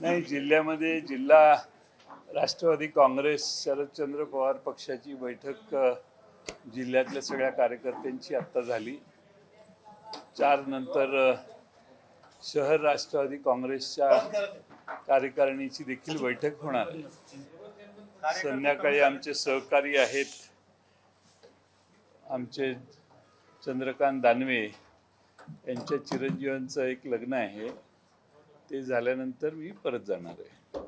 नाही, जिल्ह्यामध्ये जिल्हा राष्ट्रवादी काँग्रेस शरदचंद्र पवार पक्षाची बैठक जिल्ह्यातल्या सगळ्या कार्यकर्त्यांची आत्ता झाली. 4 नंतर शहर राष्ट्रवादी काँग्रेसच्या कार्यकारिणीची देखील बैठक होणार आहे. संध्याकाळी आमचे सहकारी आहेत, आमचे चंद्रकांत दानवे यांच्या चिरंजीवांचं एक लग्न आहे. ते झाल्यानंतर मी परत जाणार आहे.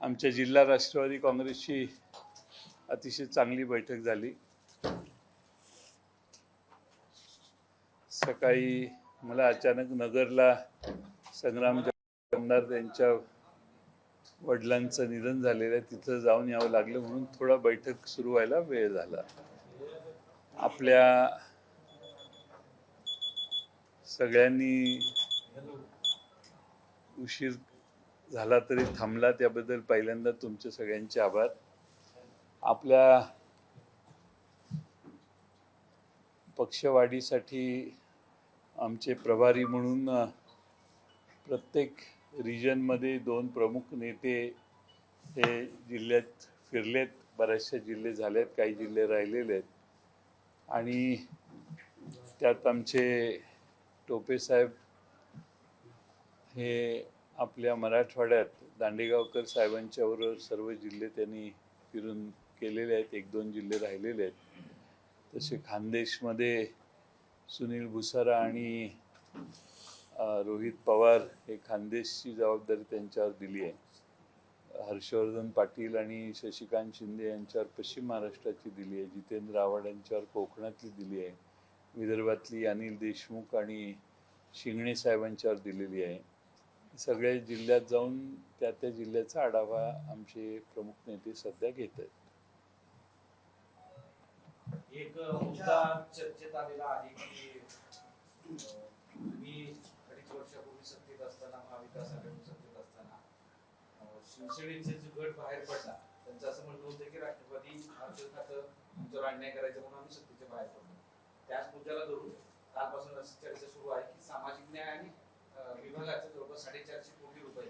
आमच्या जिल्हा राष्ट्रवादी काँग्रेसची अतिशय चांगली बैठक झाली. सकाळी मला अचानक नगरला संग्राम जगताप यांच्या वडिलांचं निधन झालेलं आहे, तिथं जाऊन यावं लागलं, म्हणून थोडा बैठक सुरू व्हायला वेळ झाला. आपल्या सगळ्यांनी उशीर झाला तरी थांबला, त्याबद्दल पहिल्यांदा तुमचे सगळ्यांचे आभार. आपल्या पक्षवाढीसाठी आमचे प्रभारी म्हणून प्रत्येक रिजनमध्ये 2 प्रमुख नेते हे जिल्ह्यात फिरलेत. बरेचसे जिल्हे झालेत, काही जिल्हे राहिलेले आहेत. आणि त्यात आमचे टोपे साहेब हे आपल्या मराठवाड्यात दांडेगावकर साहेबांच्या बरोबर सर्व जिल्हे त्यांनी फिरून केलेले आहेत. 1-2 जिल्हे राहिलेले आहेत. तसे खानदेशमध्ये सुनील भुसारा आणि रोहित पवार हे खानदेशची जबाबदारी त्यांच्यावर दिली आहे. हर्षवर्धन पाटील आणि शशिकांत शिंदे यांच्यावर पश्चिम महाराष्ट्राची दिली आहे. जितेंद्र आव्हाड यांच्यावर कोकणातली दिली आहे. विदर्भातली अनिल देशमुख आणि शिंगणे साहेबांच्यावर दिलेली आहे. सगळ्या जिल्ह्यात जाऊन त्या जिल्ह्याचा आढावा आमचे प्रमुख नेते सध्या घेत आहेत. एक मुद्दा चर्चेत आलेला आहे की मी 2.5 वर्षापूर्वी सत्तेत असताना, महाविकास आघाडी सत्तेत असताना शिवसेनेचे जो गट बाहेर पडला, त्यांचं असं म्हणणं होतं की राष्ट्रवादी आमचं खातं आमच्यावर अन्याय करायचं म्हणून आम्ही सत्तेच्या बाहेर पडलो. त्याच मुद्द्याला धरून कालपासून अशी चर्चा सुरू आहे की सामाजिक न्याय आणि विभागाचे जवळपास 450 कोटी रुपये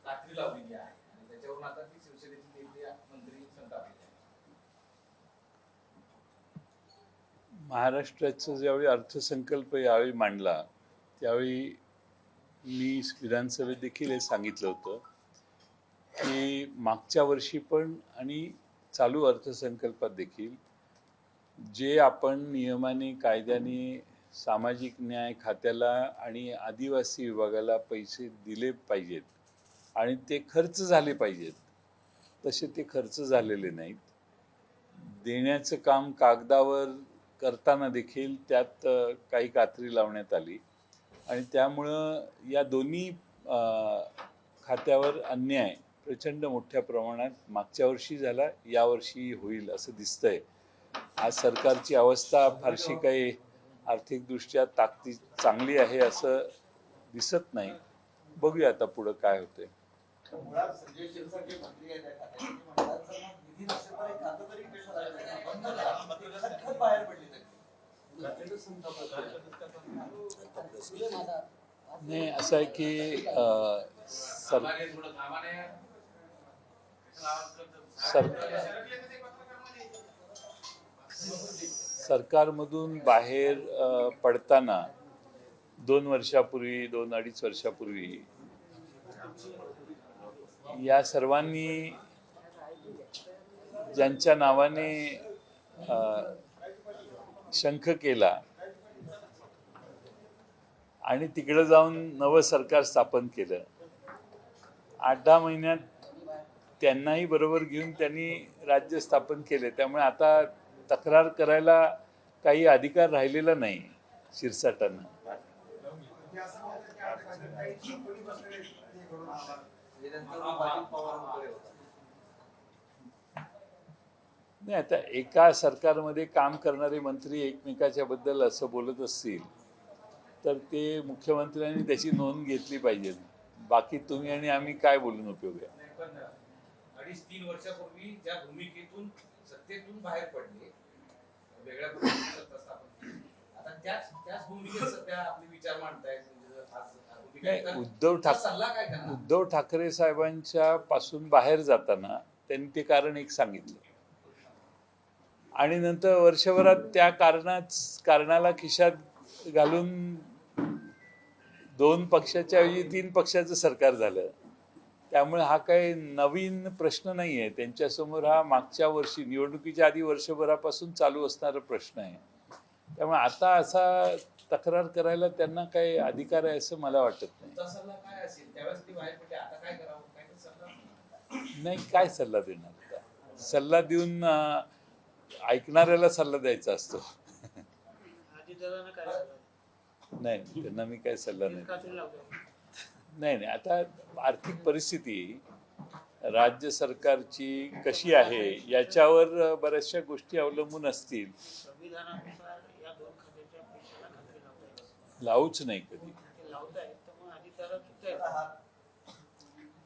कात्री लावलेली आहे आणि त्याच्यावरून आता ती शिवसेनेची नेते मंत्री संतापलेले आहेत. महाराष्ट्राचा ज्यावेळी अर्थसंकल्प यावेळी मांडला त्यावेळी मी विधानसभेत देखील हे सांगितलं होतं की मागच्या वर्षी पण आणि चालू अर्थसंकल्पात देखील जे आपण नियमाने कायद्याने सामाजिक न्याय खात्याला आणि आदिवासी विभागाला पैसे दिले पाहिजेत आणि ते खर्च झाले पाहिजेत, तसे ते खर्च झालेले नाहीत. देण्याचं काम कागदावर करताना देखील त्यात काही कात्री लावण्यात आली आणि त्यामुळं या दोन्ही खात्यावर अन्याय प्रचंड मोठ्या प्रमाणात मागच्या वर्षी झाला, यावर्षी होईल असं दिसतंय. आज सरकारची अवस्था फारशी काही आर्थिकदृष्ट्या चांगली आहे असं दिसत नाही. बघूया आता पुढं काय होतंय. नाही, असं आहे की सरकारमधून बाहेर पडताना 2 वर्षापूर्वी 2-2.5 वर्षापूर्वी या सर्वांनी ज्यांच्या नावाने शंख केला आणि तिकडे जाऊन नवं सरकार स्थापन केलं, 8-10 महिन्यात त्यांनाही बरोबर घेऊन त्यांनी राज्य स्थापन केले. त्यामुळे आता तक्रार करायला काही अधिकार राहिलेला नाही शिरसाटांना. नाही, आता एका सरकारमध्ये काम करणारे मंत्री एकमेकाच्या बद्दल असं बोलत असतील तर ते मुख्यमंत्र्यांनी त्याची नोंद घेतली पाहिजे. बाकी तुम्ही आणि आम्ही काय बोलून उपयोग आहे. 2.5-3 वर्षापूर्वी ज्या भूमिकेतून सत्तेतून बाहेर पडले, वेगळ्या सत्ता स्थापन केली, आता त्याच भूमिकेत सध्या आपले विचार मांडतायत. म्हणजे आज नाही, तुमचा सल्ला काय करणार? उद्धव ठाकरे साहेबांच्या पासून बाहेर जाताना त्यांनी ते कारण एक सांगितलं आणि नंतर वर्षभरात त्या कारणाला खिशात घालून 2 पक्षाच्या ऐवजी 3 पक्षाचं सरकार झालं. त्यामुळे हा काही नवीन प्रश्न नाही आहे त्यांच्यासमोर. हा मागच्या वर्षी निवडणुकीच्या आधी वर्षभरापासून चालू असणारा प्रश्न आहे. त्यामुळे आता असा तक्रार करायला त्यांना काही अधिकार आहे असं मला वाटत नाही. तुमचा सल्ला काय असेल? त्यावेळेस ती बाहेर पडली, आता काय करावं? काय सल्ला? नाही, काय सल्ला देणार आता? सल्ला देऊन ऐकणाऱ्याला सल्ला द्यायचा असतो. नाही, त्यांना मी काय सल्ला नाही. नाही, आता आर्थिक परिस्थिती राज्य सरकारची कशी आहे याच्यावर बऱ्याचशा गोष्टी अवलंबून असतील. लावूच नाही कधी.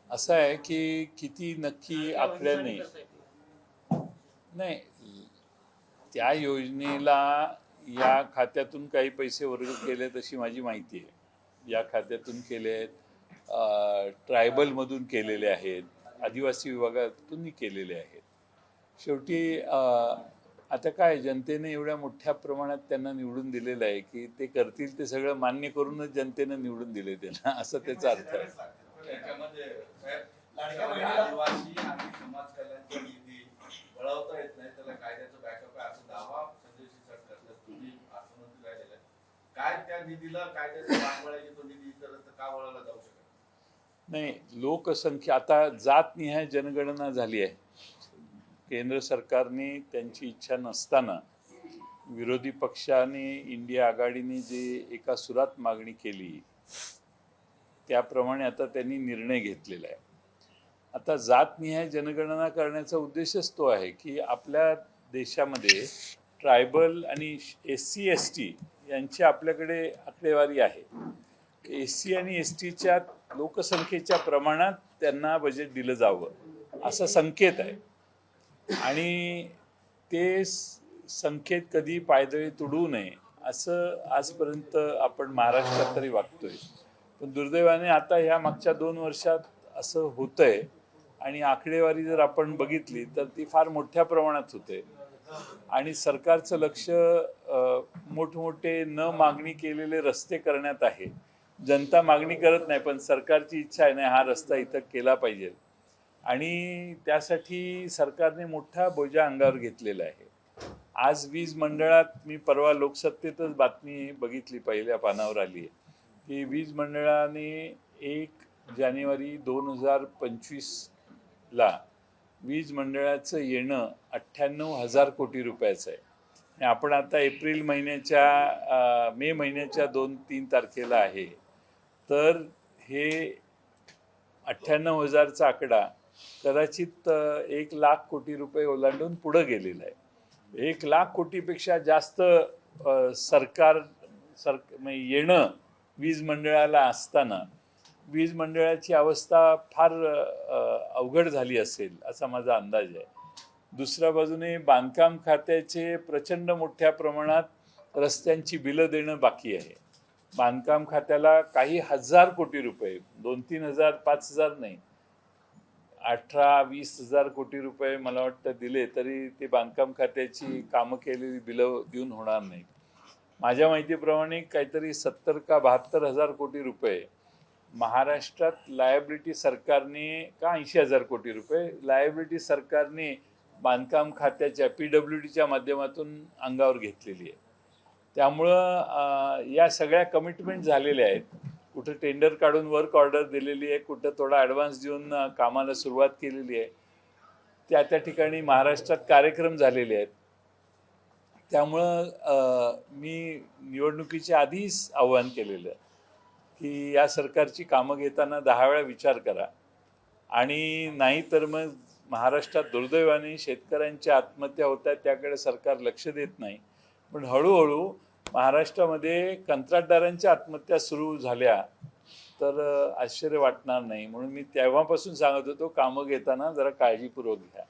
असं आहे की किती नक्की आकड्याने नाही, त्या योजनेला या खात्यातून काही पैसे वर्ग केलेत अशी माझी माहिती आहे. या खात्यातून केले आहेत, ट्रायबलमधून केलेले आहेत, आदिवासी विभागातूनही केलेले आहेत. शेवटी आता काय, जनतेने एवढ्या मोठ्या प्रमाणात त्यांना निवडून दिलेलं आहे की ते करतील ते सगळं मान्य करूनच जनतेनं निवडून दिले त्यांना, असं त्याचा अर्थ आहे. आदिवासी आणि समाज कल्याणची निधी वळवता येत नाही, त्याला कायद्याचं बॅकअप आहे असं दावा संजय शिरसाट करतात. तुम्ही अर्थमंत्री राहिलेला आहे, काय त्या निधीला कायद्याचं भाग वळायची, तो निधी इतरत्र का वळवला जाऊ शकत नाही? लोकसंख्या आता जातनिहाय जनगणना झाली आहे. केंद्र सरकारने त्यांची इच्छा नसताना विरोधी पक्षाने, इंडिया आघाडीने जे एका सुरात मागणी केली त्याप्रमाणे आता त्यांनी निर्णय घेतलेला आहे. आता जातनिहाय जनगणना करण्याचा उद्देशच तो आहे की आपल्या देशामध्ये ट्रायबल आणि SC ST यांची आपल्याकडे आकडेवारी आहे. SC आणि STच्या लोकसंख्येच्या प्रमाणात त्यांना बजेट दिलं जावं असा संकेत आहे आणि ते संकेत कधी पायदळी तुडवू नये असं आजपर्यंत आपण महाराष्ट्रात तरी वागतोय. पण दुर्दैवाने आता ह्या मागच्या 2 वर्षात असं होतंय आणि आकडेवारी जर आपण बघितली तर ती फार मोठ्या प्रमाणात होते आणि सरकारचं लक्ष मोठमोठे न मागणी केलेले रस्ते करण्यात आहे. जनता मागणी करत नाही, पण सरकारची इच्छा आहे नाही हा रस्ता इथं केला पाहिजे आणि त्यासाठी सरकारने मोठा बोजा अंगावर घेतलेला आहे. आज वीज मंडळात मी परवा लोकसत्तेतच बातमी बघितली, पहिल्या पानावर आली आहे की वीज मंडळाने 1 जानेवारी 2025ला वीज मंडळाचं येणं 98,000 कोटी रुपयाचं आहे. आणि आपण आता एप्रिल महिन्याच्या मे महिन्याच्या 2-3 तारखेला आहे, तर हे 98,000चा आकडा कदाचित 1 लाख कोटी रुपये ओलांडून पुढं गेलेला आहे. 1 लाख कोटीपेक्षा जास्त येणं वीज मंडळाला असताना वीज मंडळाची अवस्था फार अवघड झाली असेल असा माझा अंदाज आहे. दुसऱ्या बाजूने बांधकाम खात्याचे प्रचंड मोठ्या प्रमाणात रस्त्यांची बिलं देणं बाकी आहे. बांधकाम खात्याला काही हजार कोटी रुपये, 2-3 हजार, 5,000 नाही, 18-20 हजार कोटी रुपये मला वाटतं दिले तरी ते बांधकाम खात्याची कामं केलेली बिलं देऊन होणार नाही. माझ्या माहितीप्रमाणे काहीतरी 70 का 72 हजार कोटी रुपये महाराष्ट्रात लायबिलिटी सरकारने, का 80 हजार कोटी रुपये लायबिलिटी सरकारने बांधकाम खात्याच्या PWDच्या माध्यमातून अंगावर घेतलेली आहे. त्यामुळं या सगळ्या कमिटमेंट झालेल्या आहेत. कुठं टेंडर काढून वर्क ऑर्डर दिलेली आहे, कुठं थोडा ॲडव्हान्स देऊन कामाला सुरुवात केलेली आहे. त्या ठिकाणी महाराष्ट्रात कार्यक्रम झालेले आहेत. त्यामुळं मी निवडणुकीच्या आधीच आव्हान केलेलं की या सरकारची कामं घेताना 10 वेळा विचार करा आणि नाही तर मग महाराष्ट्रात दुर्दैवाने शेतकऱ्यांच्या आत्महत्या होत आहेत, त्याकडे सरकार लक्ष देत नाही. पण हळूहळू महाराष्ट्रामध्ये कंत्राटदारांच्या आत्महत्या सुरू झाल्या तर आश्चर्य वाटणार नाही. म्हणून मी तेव्हापासून सांगत होतो कामं घेताना जरा काळजीपूर्वक घ्या.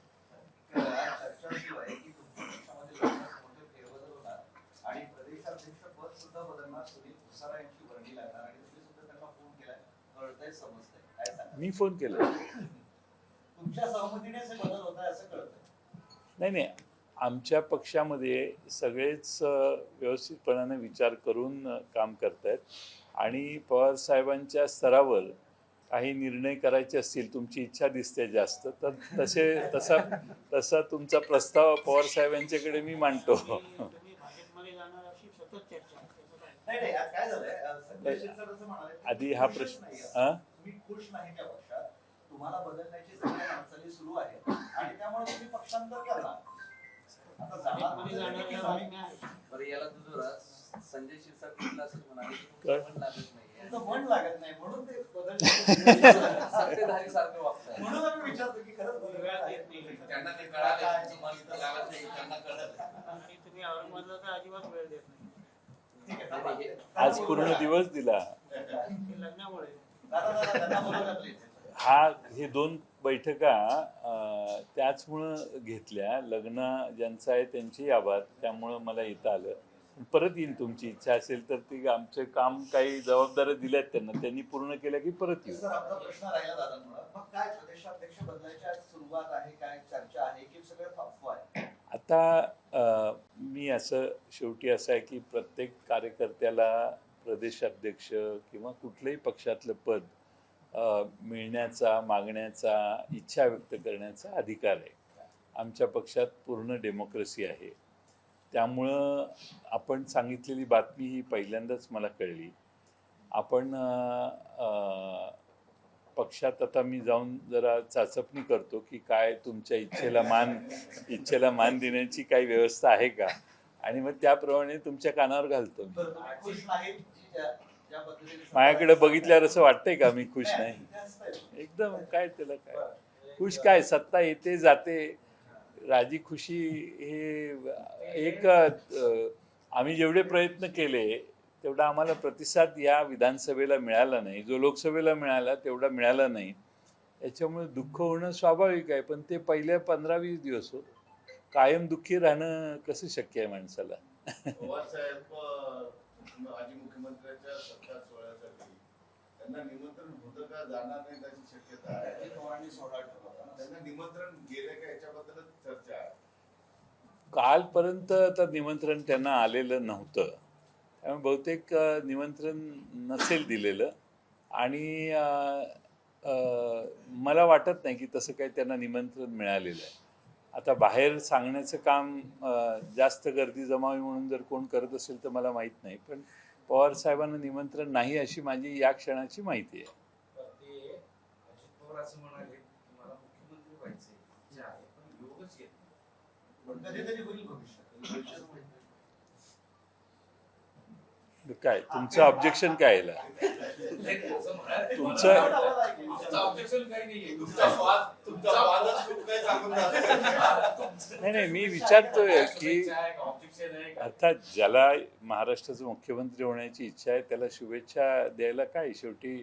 आणि प्रदेशाध्यक्ष पद सुद्धा बदलणार, सुनील भुसारा यांची वर्णी लागणार आणि तुम्ही सुद्धा त्यांना फोन केलाय मी फोन केला. तुमच्या सहमतीनेच हे बदल होत आहे असं कळतं. नाही, आमच्या पक्षामध्ये सगळेच व्यवस्थितपणाने विचार करून काम करतायत आणि पवार साहेबांच्या स्तरावर काही निर्णय करायचे असतील, तुमची इच्छा दिसते जास्त, तर तसा तुमचा प्रस्ताव पवार साहेबांच्याकडे मी मांडतो. नाही नाही, आज काय झालंय, संजय शिरसाट असं म्हणाले, आधी हा प्रश्न तुम्ही खुश नाही त्या पक्षात, तुम्हाला बदलण्याची सगळ्या हालचाली सुरू आहे आणि त्यामुळे तुम्ही पक्षांतर करणार. आता बरं, याला दुजोरा संजय शिरसाट म्हटलं असं म्हणाले की काय? तुमचं मन लागत नाही तुमचं मन लागत नाही म्हणून ते सत्तेधारी सारखं वागताय. म्हणून आम्ही विचारतो की खरंच बदल त्यांना ते कळालं तुमचं मन लागत नाही, त्यांना कळलं. आणि तुम्ही औरंगाबादला तर अजिबात वेळ देत नाही. ठीक आहे. आज पूर्ण दिवस दिला. ते लग्नामुळे दादा त्यांना बोलवलं please. हे 2 बैठका त्याचमुळं घेतल्या. लग्न ज्यांचं आहे त्यांचेही आभार, त्यामुळं मला येता आलं. परत येईन, तुमची इच्छा असेल तर ती आमचे काम काही जबाबदाऱ्या दिल्यात त्यांनी पूर्ण केल्या की परत येऊ. सर, आपला प्रश्न राहिला दादांमुळे, मग काय प्रदेशाध्यक्ष बदलायची आज सुरुवात आहे, काय चर्चा आहे की सगळं अफवा आहे? आता मी शेवटी असं आहे की प्रत्येक कार्यकर्त्याला प्रदेशाध्यक्ष किंवा कुठल्याही पक्षातलं पद मिळण्याचा, मागण्याचा, इच्छा व्यक्त करण्याचा अधिकार आहे. आमच्या पक्षात पूर्ण डेमोक्रेसी आहे. त्यामुळं आपण सांगितलेली बातमी ही पहिल्यांदाच मला कळली. आपण पक्षात आता मी जाऊन जरा चाचपणी करतो की काय तुमच्या इच्छेला मान देण्याची काही व्यवस्था आहे का, आणि मग त्याप्रमाणे तुमच्या कानावर घालतो. बरं, तुम्ही खुश नाही ज्या पद्धतीने माझ्याकडे बघितल्यावर असं वाटतंय का मी खुश नाही? एकदम काय त्याला काय खुश काय, सत्ता येते जाते, राजी खुशी हे एक आम्ही जेवढे प्रयत्न केले तेवढा आम्हाला प्रतिसाद या विधानसभेला मिळाला नाही, जो लोकसभेला मिळाला तेवढा मिळाला नाही. याच्यामुळे दुःख होणं स्वाभाविक आहे, पण ते पहिल्या 15-20 दिवस हो. कायम दुःखी राहणं कसं शक्य आहे माणसाला? पवार साहेब माजी मुख्यमंत्र्यांच्या सत्कार सोहळ्यासाठी त्यांना निमंत्रण होतं का, जाणार नाही त्याची शक्यता आहे? पवारांनी सोहळा ठेवला होता. त्यांना निमंत्रण गेले का याच्याबद्दलच चर्चा आहे. कालपर्यंत तर निमंत्रण त्यांना आलेलं नव्हतं, त्यामुळे बहुतेक निमंत्रण नसेल दिलेलं, आणि मला वाटत नाही की तसं काही त्यांना निमंत्रण मिळालेलं आहे. आता बाहेर सांगण्याचं काम जास्त गर्दी जमावी म्हणून जर कोण करत असेल तर मला माहीत नाही, पण पवार साहेबांना निमंत्रण नाही अशी माझी या क्षणाची माहिती आहे. ते अजित पवार असं म्हणाले की मला मुख्यमंत्री व्हायचे इच्छा आहे, पण योगच येत नाही. पण कधीतरी होईल भविष्यात. काय तुमचं ऑब्जेक्शन काय याला? असं म्हणाले. तुमचं आमचं ऑब्जेक्शन काही नाहीये. तुमचा वादच खूप काही सांगून जातो. नाही, मी विचारतोय की ऑब्जेक्शन आहे का? अर्थात ज्याला महाराष्ट्राचा मुख्यमंत्री होण्याची इच्छा आहे त्याला शुभेच्छा द्यायला काय, शेवटी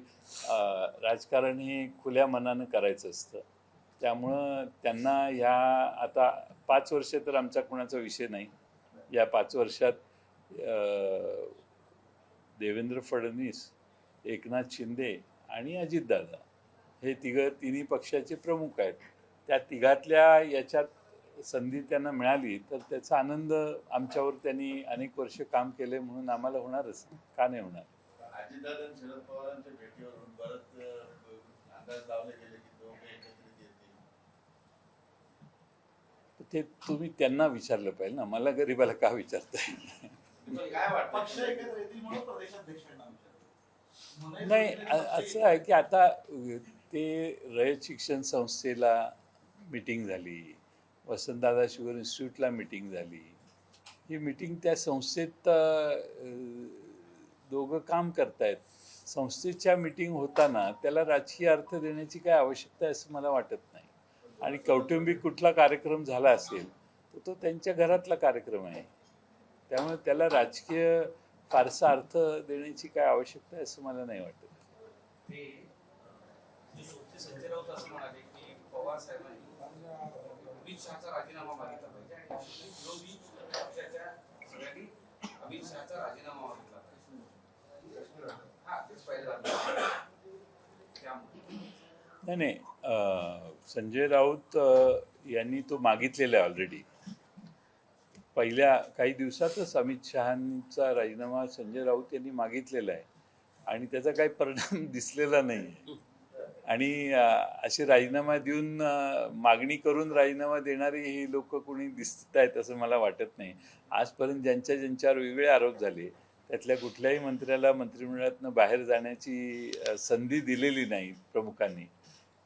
राजकारण हे खुल्या मनानं करायचं असतं. त्यामुळं त्यांना ह्या आता 5 वर्ष तर आमचा कोणाचा विषय नाही. या 5 वर्षात देवेंद्र फडणवीस, एकनाथ शिंदे आणि अजितदादा हे तिन्ही पक्षाचे प्रमुख आहेत. त्या तिघातल्या याच्यात संधी त्यांना मिळाली तर त्याचा आनंद आमच्यावर त्यांनी अनेक वर्ष काम केले म्हणून आम्हाला होणारच, का नाही होणार? अजितदादा आणि शरद पवारांच्या भेटीवरून बरंच अंदाज लावले गेले की दोघे एकत्रित येतील. ते तुम्ही त्यांना विचारलं पाहिजे ना, मला गरीबाला का विचारताय? तुम्हाला काय वाटतं? पक्ष एकत्र येतील म्हणून प्रदेशाध्यक्षांना विचारतो. नाही, असं आहे की आता ते रयत शिक्षण संस्थेला मीटिंग झाली, वसंतदादा शुगर इन्स्टिट्यूटला मीटिंग झाली. ही मीटिंग त्या संस्थेत दोघं काम करतायत. संस्थेच्या मीटिंग होताना त्याला राजकीय अर्थ देण्याची काय आवश्यकता आहे असं मला वाटत नाही. आणि कौटुंबिक कुठला कार्यक्रम झाला असेल तर तो त्यांच्या घरातला कार्यक्रम आहे, त्यामुळे त्याला राजकीय फारसा अर्थ देण्याची काय आवश्यकता आहे असं मला नाही वाटत. ते जे सोबती संजय राऊत असं म्हणाले की पवार साहेबांनी अमित शहाचा राजीनामा मागितला पाहिजे आणि विरोधी पक्षाच्या सगळ्यांनी अमित शहाचा राजीनामा मागितला पाहिजे. हा, तेच पाहिजे. त्यामुळे नाही, संजय राऊत यांनी तो मागितलेला आहे ऑलरेडी. पहिल्या काही दिवसातच अमित शहांचा राजीनामा संजय राऊत यांनी मागितलेला आहे आणि त्याचा काही परिणाम दिसलेला नाही आहे. आणि असे राजीनामा देऊन मागणी करून राजीनामा देणारी ही लोक कोणी दिसत आहेत असं मला वाटत नाही. आजपर्यंत ज्यांच्यावर वेगळे आरोप झाले त्यातल्या कुठल्याही मंत्र्याला मंत्रिमंडळातनं बाहेर जाण्याची संधी दिलेली नाही प्रमुखांनी.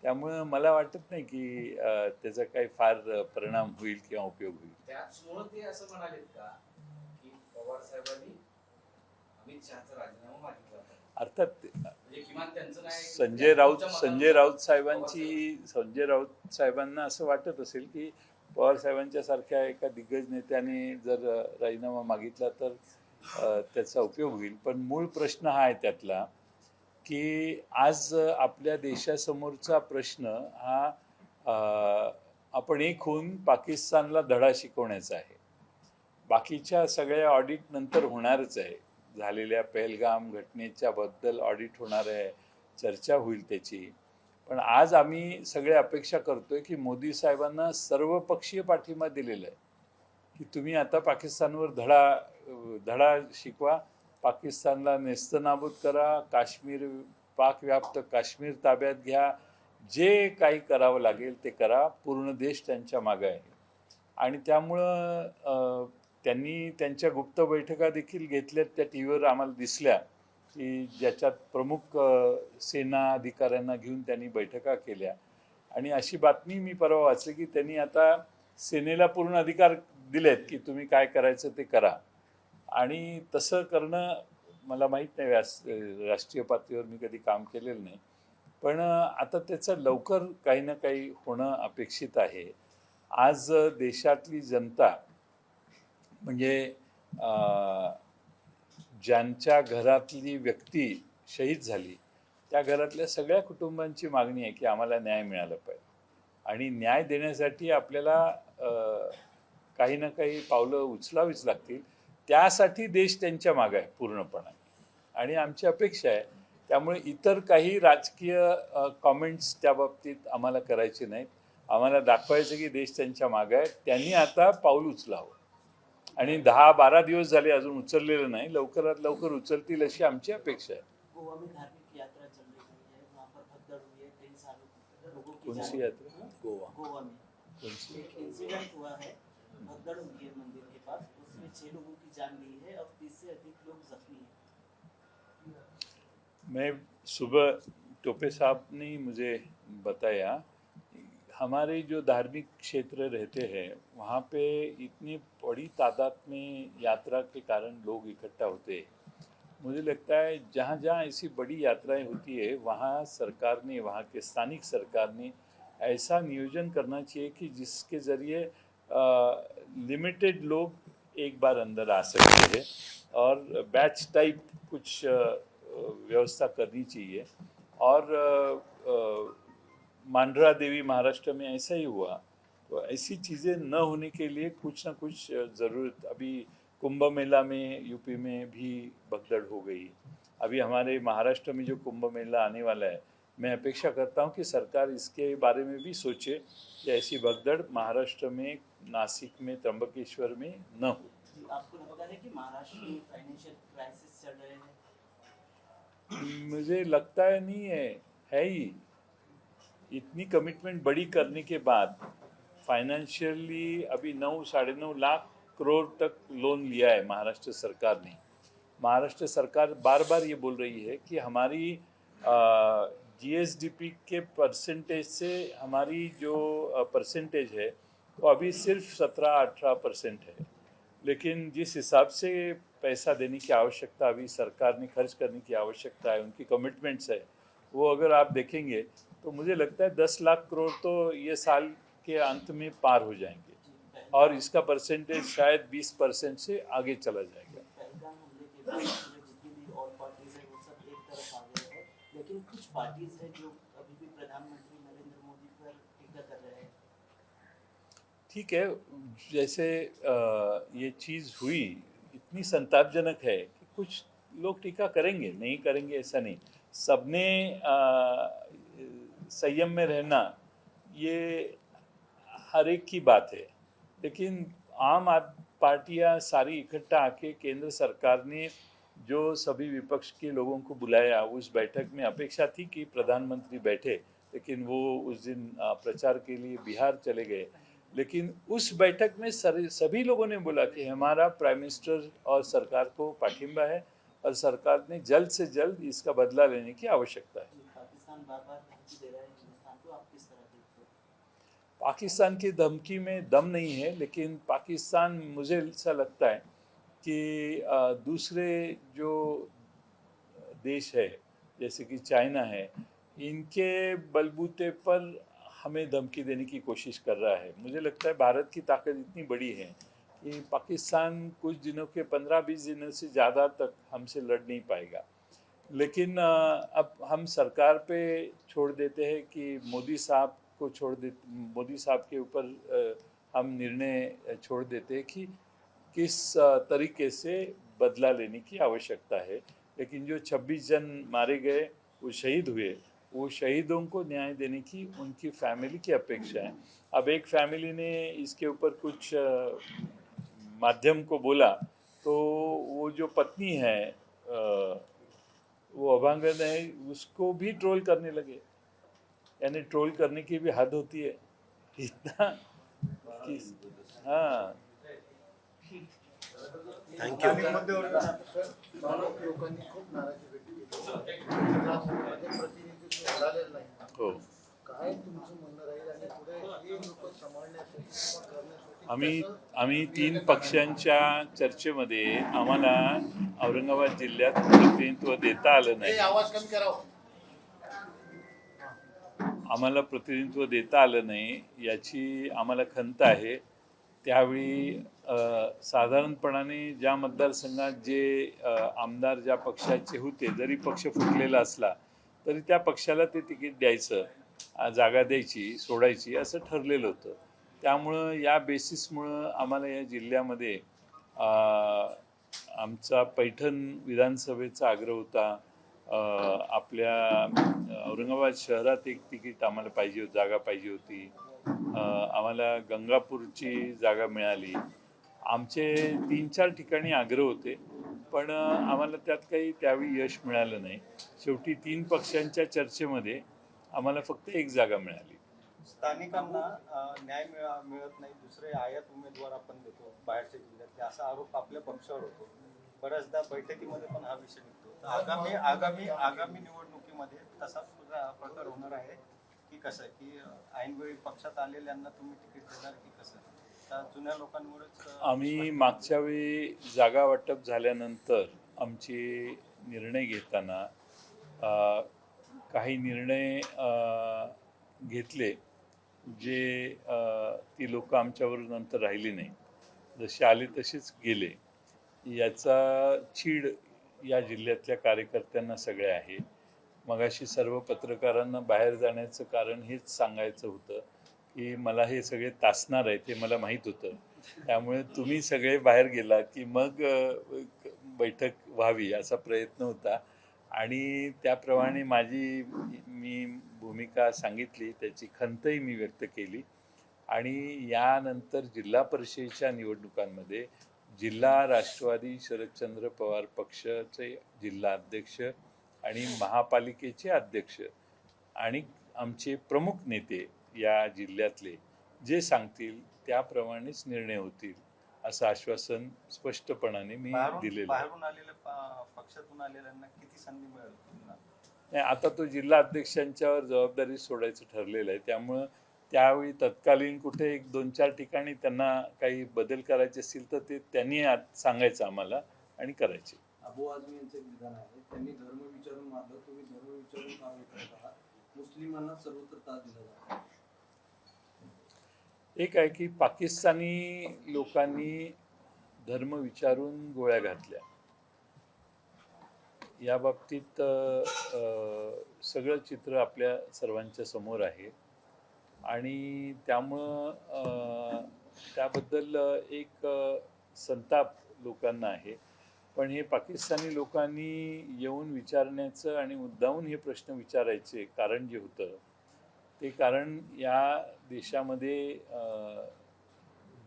त्यामुळं मला वाटत नाही की त्याचा काही फार परिणाम होईल किंवा उपयोग होईल. त्याचमुळे ते असं म्हणालेत का की पवार साहेबांनी अमित शहाचा राजीनामा मागितला होता? अर्थात म्हणजे किमान त्यांचं नाही, संजय राऊत पवार संजय राऊत साहेबांना असं वाटत असेल की पवार साहेबांच्या सारख्या एका दिग्गज नेत्याने जर राजीनामा मागितला तर त्याचा उपयोग होईल. पण मूळ प्रश्न हा आहे त्यातला की आज आपल्या देशासमोरचा प्रश्न हा आपण एक होऊन पाकिस्तानला धडा शिकवण्याचा आहे. बाकीच्या सगळ्या ऑडिट नंतर होणारच आहे. झालेल्या पहलगाम घटनेच्या बद्दल ऑडिट होणार आहे, चर्चा होईल त्याची. पण आज आम्ही सगळे अपेक्षा करतोय की मोदी साहेबांना सर्वपक्षीय पाठिंबा दिलेला आहे की तुम्ही आता पाकिस्तानवर धडा शिकवा, पाकिस्तानला नेस्तनाबूत करा, पाकव्याप्त काश्मीर ताब्यात घ्या, जे काही करावं लागेल ते करा. पूर्ण देश त्यांच्या मागे आहे. आणि त्यामुळं त्यांनी त्यांच्या गुप्त बैठका देखील घेतल्यात, त्या टी व्हीवर आम्हाला दिसल्या की ज्याच्यात प्रमुख सेना अधिकाऱ्यांना घेऊन त्यांनी बैठका केल्या. आणि अशी बातमी मी परवा वाचली की त्यांनी आता सेनेला पूर्ण अधिकार दिलेत की तुम्ही काय करायचं ते करा. आणि तसं करणं मला माहीत नाही, राष्ट्रीय पातळीवर मी कधी काम केलेलं नाही. पण आता त्याचं लवकर काही ना काही होणं अपेक्षित आहे. आज देशातली जनता म्हणजे ज्यांच्या घरातली व्यक्ती शहीद झाली त्या घरातल्या सगळ्या कुटुंबांची मागणी आहे की आम्हाला न्याय मिळाला पाहिजे. आणि न्याय देण्यासाठी आपल्याला काही ना काही पावलं उचलावीच लागतील. त्यासाठी देश त्यांच्या मागे आहे पूर्णपणे आणि आमची अपेक्षा आहे. त्यामुळे इतर काही राजकीय कॉमेंट्स त्या बाबतीत आम्हाला करायचे नाहीत. आम्हाला दाखवायचं की देश त्यांच्या मागे आहे. त्यांनी आता पाऊल उचलावं. आणि 10-12 दिवस झाले अजून उचललेलं नाही. लवकरात लवकर उचलतील अशी आमची अपेक्षा आहे. गोवा में धार्मिक यात्रा चल रही है, वहाँ पर भगदड़ हुई है, कई सालों लोगों की कौन सी जान- यात्रा? गोवा में कौन सी? एक इंसिडेंट हुआ है, भगदड़ हुई है मंदिर के पास, उसमें 6 लोगों की जान गई है और 30 से अधिक लोग जख्मी हैं। मैं सुबह टोपे साहब ने मुझे बताया, हमारे जो धार्मिक क्षेत्र रहते हैं वहाँ पे इतनी बड़ी तादाद में यात्रा के कारण लोग इकट्ठा होते हैं. मुझे लगता है जहाँ जहाँ ऐसी बड़ी यात्राएं होती है वहाँ सरकार ने, वहाँ के स्थानिक सरकार ने ऐसा नियोजन करना चाहिए कि जिसके ज़रिए लिमिटेड लोग एक बार अंदर आ सकते हैं और बैच टाइप कुछ व्यवस्था करनी चाहिए. और मांडरा देवी महाराष्ट्र में ऐसा ही हुआ. तो ऐसी चीज़ें न होने के लिए कुछ ना कुछ ज़रूरत. अभी कुंभ मेला में यूपी में भी भगदड़ हो गई. अभी हमारे महाराष्ट्र में जो कुंभ मेला आने वाला है, मैं अपेक्षा करता हूँ कि सरकार इसके बारे में भी सोचे कि ऐसी भगदड़ महाराष्ट्र में, नासिक में, त्र्यंबकेश्वर में न हो. आपको लगता है कि महाराष्ट्र में फाइनेंशियल क्राइसिस चल रहे हैं? मुझे लगता है नहीं है ही. इतनी कमिटमेंट बड़ी करने के बाद फाइनेंशियली अभी 9-9.5 लाख करोड़ तक लोन लिया है महाराष्ट्र सरकार ने. महाराष्ट्र सरकार बार बार ये बोल रही है कि हमारी जीएसडीपी के परसेंटेज से हमारी जो परसेंटेज है वो अभी सिर्फ 17-18% है. लेकिन जिस हिसाब से पैसा देने की आवश्यकता अभी सरकार ने खर्च करने की आवश्यकता है, उनकी कमिटमेंट्स है, वो अगर आप देखेंगे तो मुझे लगता है 10 लाख करोड़ तो ये साल के अंत में पार हो जाएंगे और इसका परसेंटेज शायद 20% से आगे चला जाएगा. पहलगाम हमले के बाद जितनी भी और पार्टीज है वो सब एक तरफ आ गए हैं, लेकिन कुछ पार्टीज है जो अभी भी प्रधानमंत्री नरेंद्र मोदी पर टीका कर रहे हैं. ठीक है, जैसे ये चीज़ हुई इतनी संतापजनक है कि कुछ लोग टीका करेंगे, नहीं करेंगे ऐसा नहीं. सबने संयम में रहना ये हर एक की बात है, लेकिन पार्टियां सारी इकट्ठा आके केंद्र सरकार ने जो सभी विपक्ष के लोगों को बुलाया, उस बैठक में अपेक्षा थी कि प्रधानमंत्री बैठे, लेकिन वो उस दिन प्रचार के लिए बिहार चले गए। लेकिन उस बैठक में सभी लोगों ने बोला कि हमारा प्राइम मिनिस्टर और सरकार को पाठिंबा है और सरकार ने जल्द से जल्द इसका बदला लेने की आवश्यकता है। पाकिस्तान बार बार धमकी दे रहा है हिंदुस्तान को, आप किस तरह देखते हो? पाकिस्तान की धमकी में दम नहीं है, लेकिन पाकिस्तान, मुझे ऐसा लगता है कि दूसरे जो देश है जैसे कि चाइना है, इनके बलबूते पर हमें धमकी देने की कोशिश कर रहा है। मुझे लगता है भारत की ताकत इतनी बड़ी है कि पाकिस्तान कुछ दिनों के 15-20 दिनों से ज़्यादा तक हमसे लड़ नहीं पाएगा। लेकिन अब हम सरकार पे छोड़ देते हैं कि मोदी साहब के ऊपर हम निर्णय छोड़ देते हैं कि किस तरीके से बदला लेने की आवश्यकता है। लेकिन जो 26 जन मारे गए, वो शहीद हुए, वो शहीदों को न्याय देने की उनकी फैमिली की अपेक्षा है। अब एक फैमिली ने इसके ऊपर कुछ माध्यम को बोला, तो वो जो पत्नी है वो अभांगन है, उसको भी ट्रोल करने लगे। यानी ट्रोल करने की भी हद होती है इतना कि हाँ। लोकांनी खूप नाराजी व्यक्त केली, प्रतिनिधित्व मिळालेलं नाही. हो, काय तुमचं म्हणणं राहील आणि पुढे हे लोक सांभाळण्यासाठी किंवा करण्यासाठी आम्ही 3 पक्षांच्या चर्चेमध्ये आम्हाला औरंगाबाद जिल्ह्यात प्रतिनिधित्व देता आलं नाही. आवाज कमी करावा. आम्हाला प्रतिनिधित्व देता आलं नाही याची आम्हाला खंत आहे. त्यावेळी साधारणपणाने ज्या मतदारसंघात जे आमदार ज्या पक्षाचे होते, जरी पक्ष फुटलेला असला तरी त्या पक्षाला ते तिकीट द्यायचं, जागा द्यायची, सोडायची असं ठरलेलं होतं. त्यामुळं या बेसिसमुळं आम्हाला या जिल्ह्यामध्ये आमचा पैठण विधानसभेचा आग्रह होता. आपल्या औरंगाबाद शहरात एक तिकीट आम्हाला पाहिजे होती, जागा पाहिजे होती. आम्हाला गंगापूरची जागा मिळाली. आमचे 3-4 ठिकाणी आग्रह होते, पण आम्हाला त्यात काही त्यावेळी यश मिळालं नाही. शेवटी 3 पक्षांच्या चर्चेमध्ये आम्हाला फक्त एक जागा मिळाली. स्थानिकांना न्याय मिळत नाही, दुसरे आयात उमेदवार आपण देतो बाहेरच्या जिल्ह्यातले, असा आरोप आपल्या पक्षावर होतो. बऱ्याचदा बैठकीमध्ये पण हा विषय निघतो. आगामी निवडणुकीमध्ये तसाच प्रकार होणार आहे की कसं, की ऐनवेळी पक्षात आलेल्यांना तुम्ही तिकीट देणार की कसं? त्या जुन्या लोकांमुळेच आम्ही मागच्या वेळी जागा वाटप झाल्यानंतर आमचे निर्णय घेताना काही निर्णय घेतले जे ती लोक आमच्यावर नंतर राहिली नाही, जसे आले तसेच गेले. याचा चीड या जिल्ह्यातल्या कार्यकर्त्यांना सगळे आहे. मगाशी सर्व पत्रकारांना बाहेर जाण्याचं कारण हेच सांगायचं होतं की मला हे सगळे तासणार आहे, ते मला माहीत होतं. त्यामुळे तुम्ही सगळे बाहेर गेला की मग बैठक व्हावी असा प्रयत्न होता आणि त्याप्रमाणे मी भूमिका सांगितली, त्याची खंतही मी व्यक्त केली. आणि यानंतर जिल्हा परिषदेच्या निवडणुकांमध्ये जिल्हा राष्ट्रवादी शरदचंद्र पवार पक्षाचे जिल्हा अध्यक्ष आणि महापालिकेचे अध्यक्ष आणि आमचे प्रमुख नेते या जिल्ह्यातले जे सांगतील त्याप्रमाणेच निर्णय होतील असं आश्वासन स्पष्टपणाने मी दिलेलं आहे. बाहेरून आलेल्या पक्षातून आलेल्यांना किती संधी मिळेल? नाही, आता तो जिल्हा अध्यक्षांच्यावर जबाबदारी सोडायचं ठरलेलं आहे. त्यामुळं त्यावेळी तत्कालीन कुठे 1-2-4 ठिकाणी त्यांना काही बदल करायचे असतील तर ते त्यांनी सांगायचं आम्हाला आणि करायचे. अबू आझमी यांचं एक विधान आहे, त्यांनी धर्म विचारून मारलं, तुम्ही धर्म विचारून का करत आहात? मुस्लिमांना सर्वत्र त्रास दिला जातो. एक आहे की पाकिस्तानी लोकांनी धर्म विचारून गोळ्या घातल्या. या बाबतीत सगळं चित्र आपल्या सर्वांच्या समोर आहे आणि त्यामुळं त्याबद्दल एक संताप लोकांना आहे. पण हे पाकिस्तानी लोकांनी येऊन विचारण्याचं आणि मुद्दामून हे प्रश्न विचारायचे कारण जे होतं ते कारण या देशामध्ये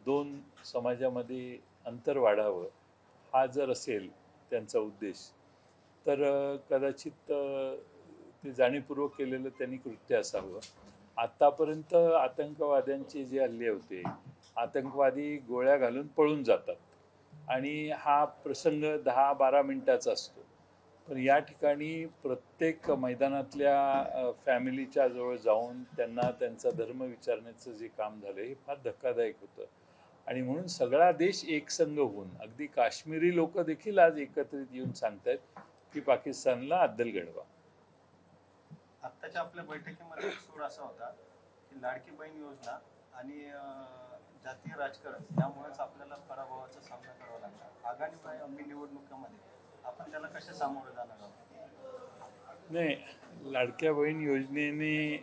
दोन समाजामध्ये अंतर वाढावं हा जर असेल त्यांचा उद्देश तर कदाचित ते जाणीवपूर्वक केलेलं त्यांनी कृत्य असावं. आत्तापर्यंत आतंकवाद्यांचे जे हल्ले होते, आतंकवादी गोळ्या घालून पळून जातात आणि हा प्रसंग 10-12 मिनिटाचा असतो. पण या ठिकाणी प्रत्येक मैदानातल्या फॅमिलीच्या जवळ जाऊन त्यांना त्यांचा धर्म विचारण्याचं जे काम झालं हे फार धक्कादायक होतं. आणि म्हणून सगळा देश एकसंघ होऊन अगदी काश्मीरी लोक देखील आज एकत्रित येऊन सांगतायत की पाकिस्तानला अद्दल घडवा. आत्ताच्या आपल्या बैठकीमध्ये एक सूर असा होता की लाडकी बहीण योजना आणि जातीय राजकारण यामुळेच आपल्याला पराभवाचा सामना करावा लागला. आगामी निवडणुकीमध्ये आपण त्याला कसे सामोरे जाणार आहोत? नाही, लाडक्या बहीण योजनेने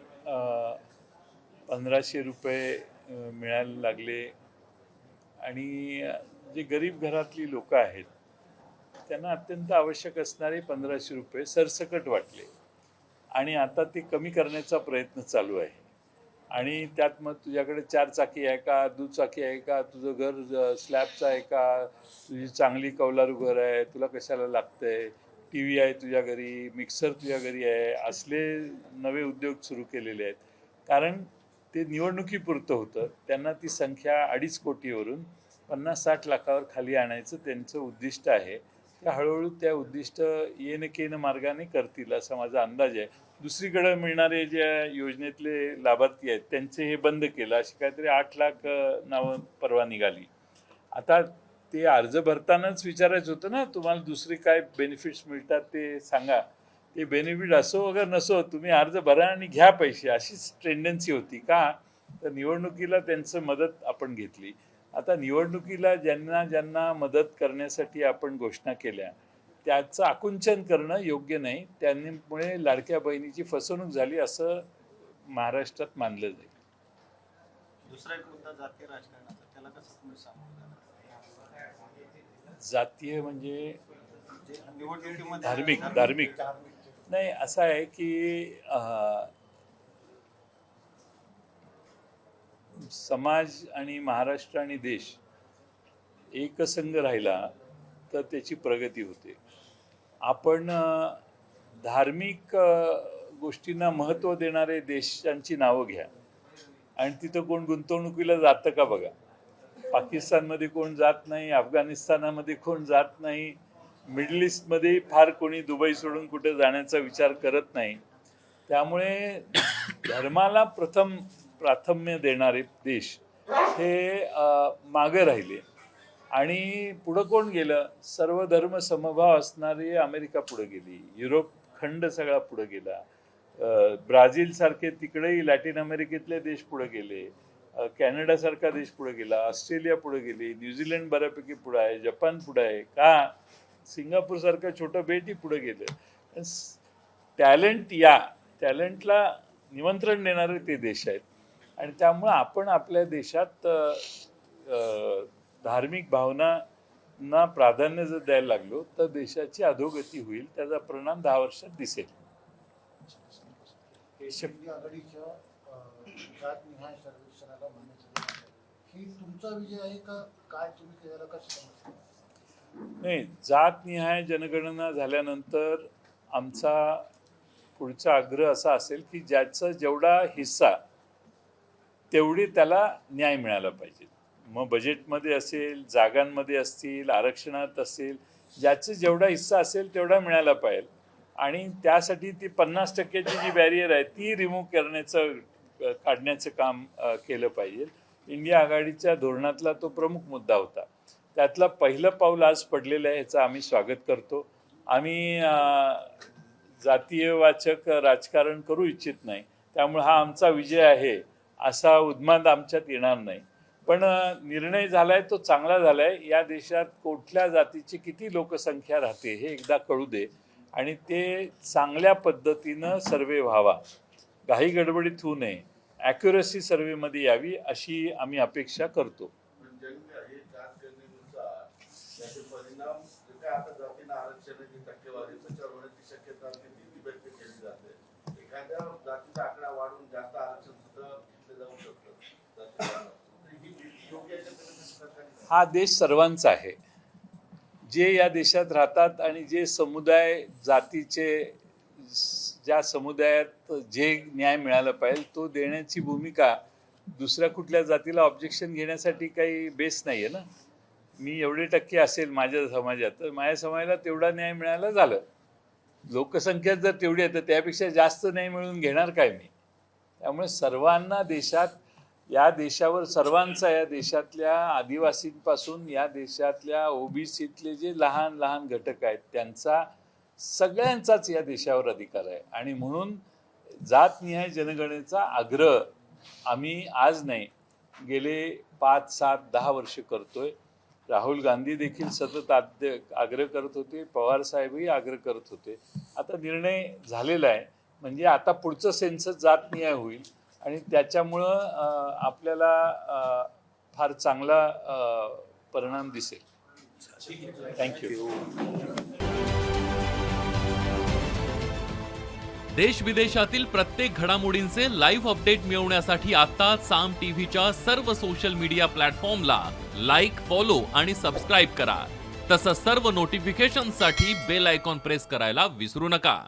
1500 रुपये मिळायला लागले आणि जे गरीब घरातली लोक आहेत त्यांना अत्यंत आवश्यक असणारे 1500 रुपये सरसकट वाटले आणि आता ते कमी करण्याचा प्रयत्न चालू आहे. आणि त्यात मग तुझ्याकडे 4 चाकी आहे का, दुचाकी आहे का, तुझं घर स्लॅबचं आहे का, तुझी चांगली कौलारू घर आहे, तुला कशाला लागतंय, टी व्ही आहे तुझ्या घरी, मिक्सर तुझ्या घरी आहे, असले नवे उद्योग सुरू केलेले आहेत. कारण ते निवडणुकीपुरतं होतं. त्यांना ती संख्या 2.5 कोटीवरून 50-60 लाखावर खाली आणायचं त्यांचं उद्दिष्ट आहे. त्या हळूहळू त्या उद्दिष्ट येणं केनं मार्गाने करतील असा माझा अंदाज आहे. दुसरीकडे मिळणारे ज्या योजनेतले लाभार्थी आहेत त्यांचे हे बंद केलं. अशी काहीतरी 8 लाख नावं परवा निघाली. आता ते अर्ज भरतानाच विचारायचं होतं ना, तुम्हाला दुसरे काय बेनिफिट्स मिळतात ते सांगा. ते बेनिफिट असो वगैरे नसो, तुम्ही अर्ज भरा आणि घ्या पैसे, अशीच टेंडन्सी होती. का तर निवडणुकीला त्यांचं मदत आपण घेतली. आता निवडणुकीला ज्यांना ज्यांना मदत करण्यासाठी आपण घोषणा केल्या त्याचं आकुंचन करणं योग्य नाही. त्यामुळे लाडक्या बहिणीची फसवणूक झाली असं महाराष्ट्रात मानलं जाईल. दुसरा एक मुद्दा जातीय राजकारणाचा, त्याला कसं तुम्ही सामोरे जाणार? जातीय म्हणजे जे निवडणुकीमध्ये धार्मिक नाही. असं आहे की समाज आणि महाराष्ट्र आणि देश एकसंघ राहिला तर त्याची प्रगती होते. आपण धार्मिक गोष्टींना महत्त्व देणारे देशांची नावं घ्या आणि तिथं कोण गुंतवणुकीला जातं का बघा. पाकिस्तानमध्ये कोण जात नाही, अफगाणिस्तानामध्ये कोण जात नाही, मिडल ईस्टमध्ये फार कोणी दुबई सोडून कुठे जाण्याचा विचार करत नाही. त्यामुळे धर्माला प्राथम्य देणारे देश हे मागे राहिले. आणि पुढं कोण गेलं? सर्व धर्म समभाव असणारी अमेरिका पुढे गेली, युरोप खंड सगळा पुढे गेला, ब्राझील सारखे तिकडेही लॅटिन अमेरिकेतले देश पुढे गेले, कॅनडा सारखा देश पुढे गेला, ऑस्ट्रेलिया पुढे गेली, न्यूझीलंड बऱ्यापैकी पुढे आहे, जपान पुढे आहे. का? सिंगापूर सारखं छोटं बेटही पुढे गेलं. टॅलेंटला निमंत्रण देणारे ते देश आहेत. आणि त्यामुळं आपण आपल्या देशात धार्मिक भावनांना प्राधान्य जर द्यायला लागलो तर देशाची अधोगती होईल. त्याचा परिणाम 10 वर्षात दिसेल. इंडिया आघाडीच्या जातनिहाय सर्वेक्षणाला मान्यता देण्यात ही तुमचा विजय आहे का काय? तुम्ही केलेला कसं समजता? नाही, जातनिहाय जनगणना झाल्यानंतर आमचा पुढचा आग्रह असा असेल की ज्याचा जेवढा हिस्सा तेवढी त्याला न्याय मिळाला पाहिजे. मग बजेटमध्ये असेल, जागांमध्ये असतील, आरक्षणात असेल, ज्याचा जेवढा हिस्सा असेल तेवढा मिळाला पाहिजे. आणि त्यासाठी ती 50% जी बॅरियर आहे ती रिमूव्ह काढण्याचं काम केलं पाहिजे. इंडिया आघाडीच्या धोरणातला तो प्रमुख मुद्दा होता. त्यातलं पहिलं पाऊल आज पडलेलं आहे, ह्याचं आम्ही स्वागत करतो. आम्ही जातीयवाचक राजकारण करू इच्छित नाही. त्यामुळे हा आमचा विजय आहे असा उद्मान आमच्यात येणार नाही. पण निर्णय झालाय तो चांगला झालाय. या देशात कुठल्या जातीची किती लोकसंख्या राहते हे एकदा कळू दे आणि ते चांगल्या पद्धतीनं सर्वे व्हावा. घाई गडबडीत होऊ नये, ॲक्युरसी सर्वेमध्ये यावी अशी आम्ही अपेक्षा करतो. त्याचे परिणाम जे काय आता जातीनं आरक्षणाची टक्केवारी त्याच्यावर होण्याची शक्यता किती व्यक्त केली जाते. एखाद्या जातीचा आकडा वाढून जास्त आरक्षण हा देश सर्वांचा आहे. जे या देशात राहतात आणि जे समुदाय जातीचे ज्या समुदायात जे न्याय मिळाला पाहिजे तो देण्याची भूमिका दुसऱ्या कुठल्या जातीला ऑब्जेक्शन घेण्यासाठी काही बेस नाही आहे ना. मी एवढे टक्के असेल माझ्या समाजात तर माझ्या समाजाला तेवढा न्याय मिळायला झालं. लोकसंख्या जर तेवढी आहे तर त्यापेक्षा जास्त न्याय मिळवून घेणार काय मी. त्यामुळे सर्वांना देशात या देशावर सर्वांचा या देशातल्या आदिवासींपासून या देशातल्या ओबीसीतले जे लहान लहान घटक आहेत त्यांचा सगळ्यांचाच या देशावर अधिकार आहे. आणि म्हणून जातनिहाय जनगणनेचा आग्रह आम्ही आज नाही गेले 5, 7, 10 वर्ष करतोय. राहुल गांधी देखील सतत आग्रह करत होते, पवार साहेबही आग्रह करत होते. आता निर्णय झालेला आहे. म्हणजे आता पुढचं सेन्सस जातनिहाय होईल आणि त्याच्यामुळं आपल्याला फार चांगला परिणाम दिसेल. थँक्यू. देश विदेशातील प्रत्येक घडामोडींचे लाईव्ह अपडेट मिळवण्यासाठी आता साम टीव्हीच्या सर्व सोशल मीडिया प्लॅटफॉर्मला लाईक, फॉलो आणि सबस्क्राईब करा. तसंच सर्व नोटिफिकेशनसाठी बेल आयकॉन प्रेस करायला विसरू नका.